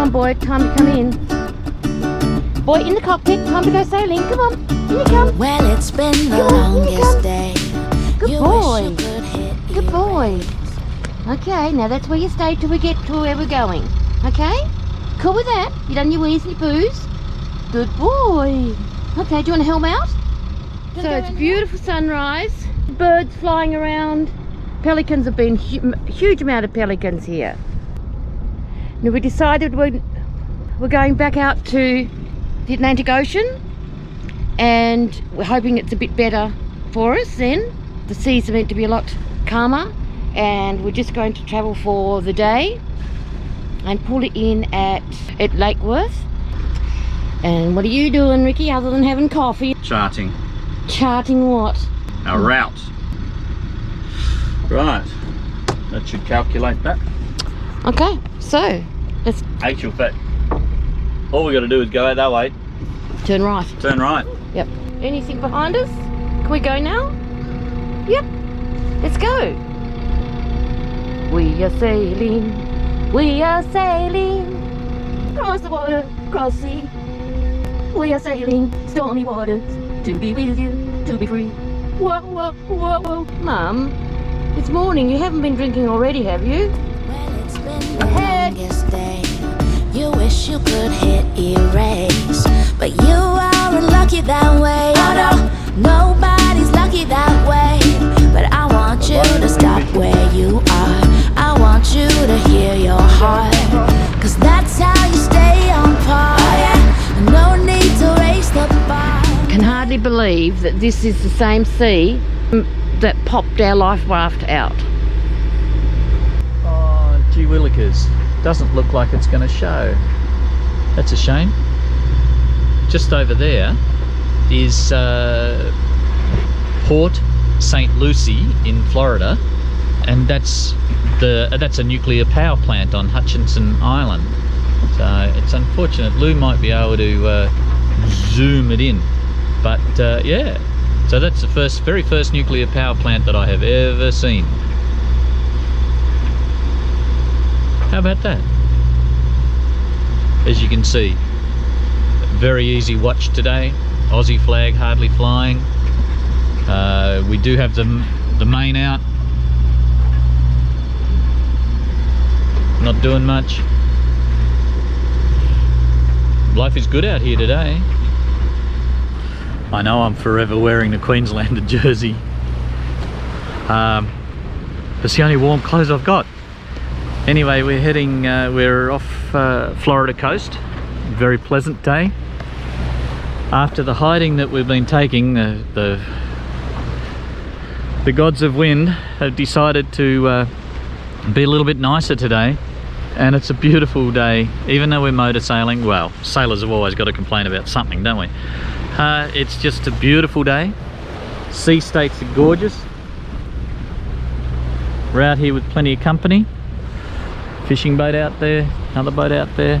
Come on, boy, time to come in. Boy, in the cockpit, time to go sailing. Come on, in you come. Well, it's been the longest day. Good You boy. wish you could hit Good boy. Okay, now that's where you stay till we get to where we're going. Okay? Cool with that? You done your wees and your poos? Good boy. Okay, do you want to help out? So it's a beautiful sunrise. Birds flying around. Pelicans have been huge amount of pelicans here. Now we decided we're going back out to the Atlantic Ocean, and we're hoping it's a bit better for us then. The seas are meant to be a lot calmer, and we're just going to travel for the day and pull it in at Lake Worth. And what are you doing, Ricky, other than having coffee? Charting Charting what? our route. Right, that should calculate that. Okay, so let's Actual fact, all we got to do is go out that way, turn right. turn right. Yep. Anything behind us? Can we go now? Yep. Let's go. We are sailing. We are sailing. Across the water, across the sea. We are sailing stormy waters to be with you, to be free. Whoa, whoa, whoa, whoa. Mum, it's morning. You haven't been drinking already, have you? Well, it's been the longest day. You wish you could hit erase, but you aren't lucky that way. Oh no, nobody's lucky that way. But I want you to stop where you are. I want you to hear your heart, 'cause that's how you stay on par. Oh yeah, no need to raise the bar. Can hardly believe that this is the same sea that popped our life raft out. Oh, gee willikers. Doesn't look like it's going to show. That's a shame. Just over there is Port St. Lucie in Florida, and that's a nuclear power plant on Hutchinson Island. So it's unfortunate. Lou might be able to zoom it in, but yeah. So that's the very first nuclear power plant that I have ever seen. How about that? As you can see, very easy watch today. Aussie flag hardly flying. We do have the main out. Not doing much. Life is good out here today. I know I'm forever wearing the Queenslander jersey. It's the only warm clothes I've got. Anyway, we're heading, we're off Florida coast. Very pleasant day. After the hiding that we've been taking, the gods of wind have decided to be a little bit nicer today. And it's a beautiful day, even though we're motor sailing. Well, sailors have always got to complain about something, don't we? It's just a beautiful day. Sea states are gorgeous. We're out here with plenty of company. Fishing boat out there, another boat out there.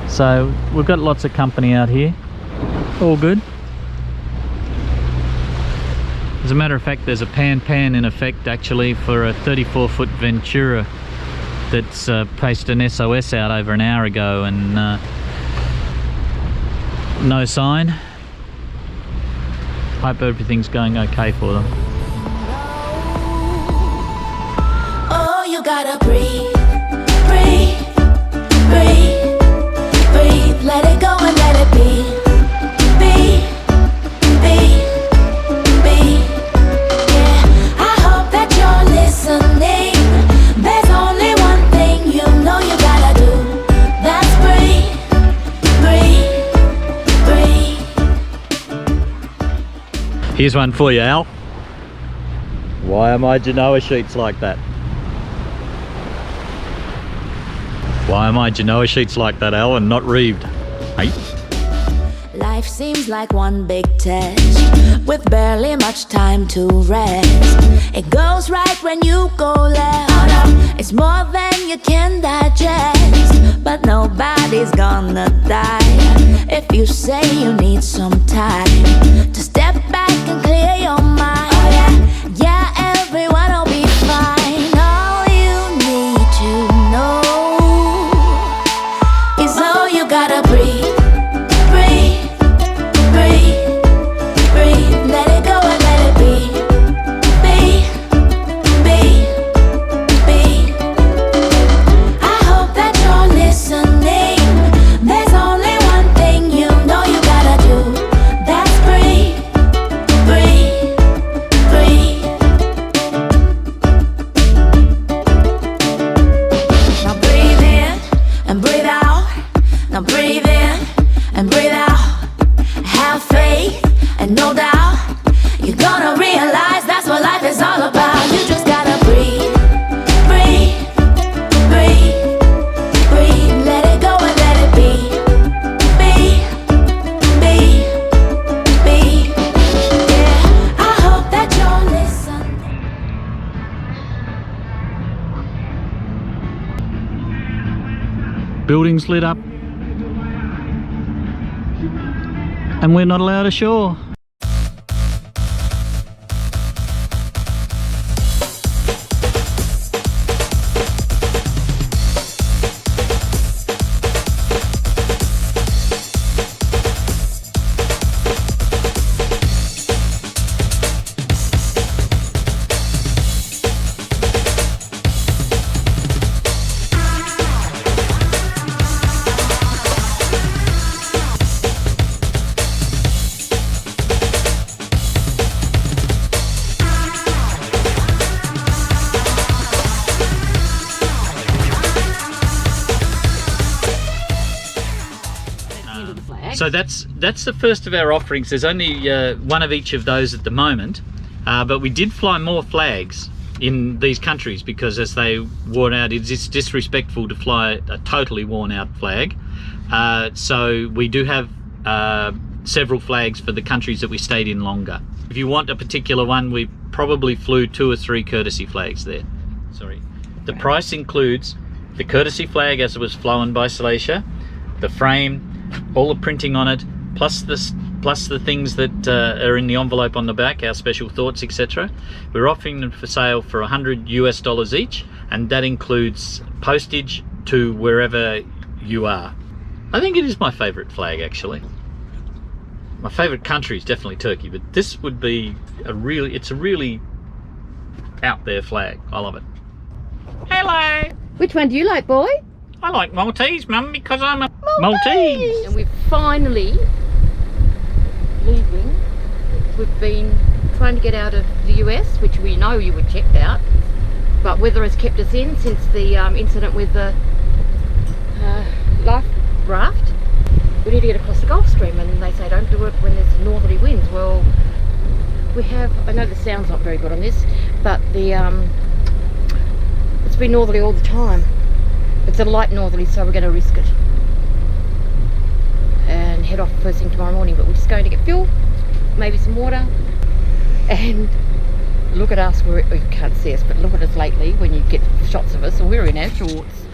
So we've got lots of company out here. All good. As a matter of fact, there's a pan in effect actually for a 34-foot Ventura that's placed an SOS out over an hour ago, and no sign. Hope everything's going okay for them. Oh, you gotta breathe, breathe, breathe, breathe. Let it go and let it be, be, be, be. Yeah, I hope that you're listening. There's only one thing you know you gotta do. That's breathe, breathe, breathe. Here's one for you, Al. Why are my Genoa sheets like that? Why are my Genoa sheets like that, Al, and not reeved? Hey? Life seems like one big test, with barely much time to rest. It goes right when you go left. It's more than you can digest, but nobody's gonna die if you say you need some time to step back and clear your mind. Oh yeah, yeah, everyone will be fine. All you need to know buildings lit up, and we're not allowed ashore. So that's the first of our offerings. There's only one of each of those at the moment, but we did fly more flags in these countries because as they worn out, it's disrespectful to fly a totally worn out flag. So we do have several flags for the countries that we stayed in longer. If you want a particular one, we probably flew 2 or 3 courtesy flags there. Sorry. The price includes the courtesy flag as it was flown by Silesia, the frame, all the printing on it, plus the things that are in the envelope on the back, our special thoughts, etc. We're offering them for sale for $100 each, and that includes postage to wherever you are. I think it is my favourite flag, actually. My favourite country is definitely Turkey, but this would be it's a really out there flag. I love it. Hello! Which one do you like, boy? I like Maltese, Mum, because I'm a Maltese. And we're finally leaving. We've been trying to get out of the US, which we know you were checked out, but weather has kept us in since the incident with the life raft. We need to get across the Gulf Stream, and they say don't do it when there's northerly winds. Well, we have, I know the sound's not very good on this, but the it's been northerly all the time. It's a light northerly, so we're going to risk it and head off first thing tomorrow morning. But we're just going to get fuel, maybe some water, and look at us. You can't see us, but look at us lately when you get shots of us. We're in our shorts.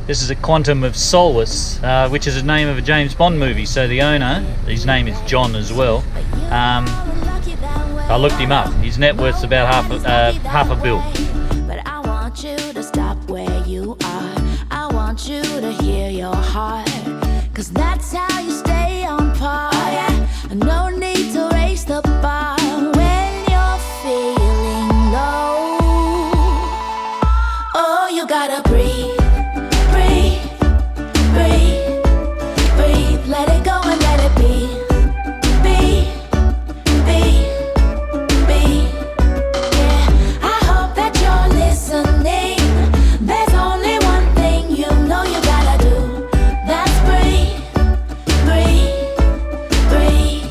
This is a Quantum of Solace, which is the name of a James Bond movie. So the owner, his name is John as well. I looked him up. His net worth's about half a bill. But I want you to stop where you are. I want you to hear your heart, 'cause that's how you stay on par. Oh, yeah. No need to raise the bar when you're feeling low. Oh, you gotta breathe, breathe, breathe, breathe. Let it go and let it be, be, be, be. Yeah, I hope that you're listening. There's only one thing you know you gotta do. That's breathe, breathe, breathe.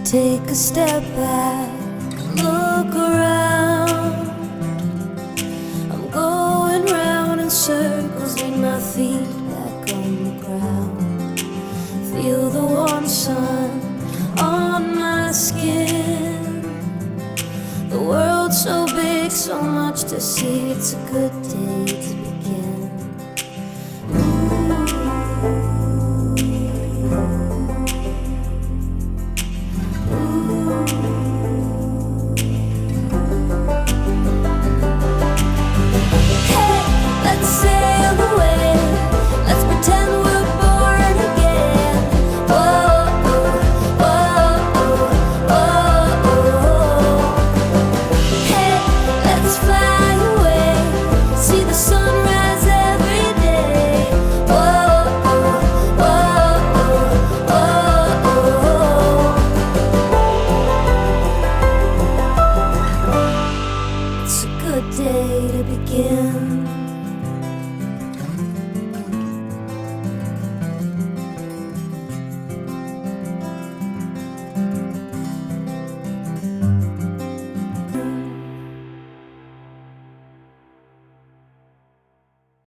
Take a step back, look around. I'm going round in circles with my feet back on the ground. Feel the warm sun on my skin. The world's so big, so much to see. It's a good day to begin. Day to begin.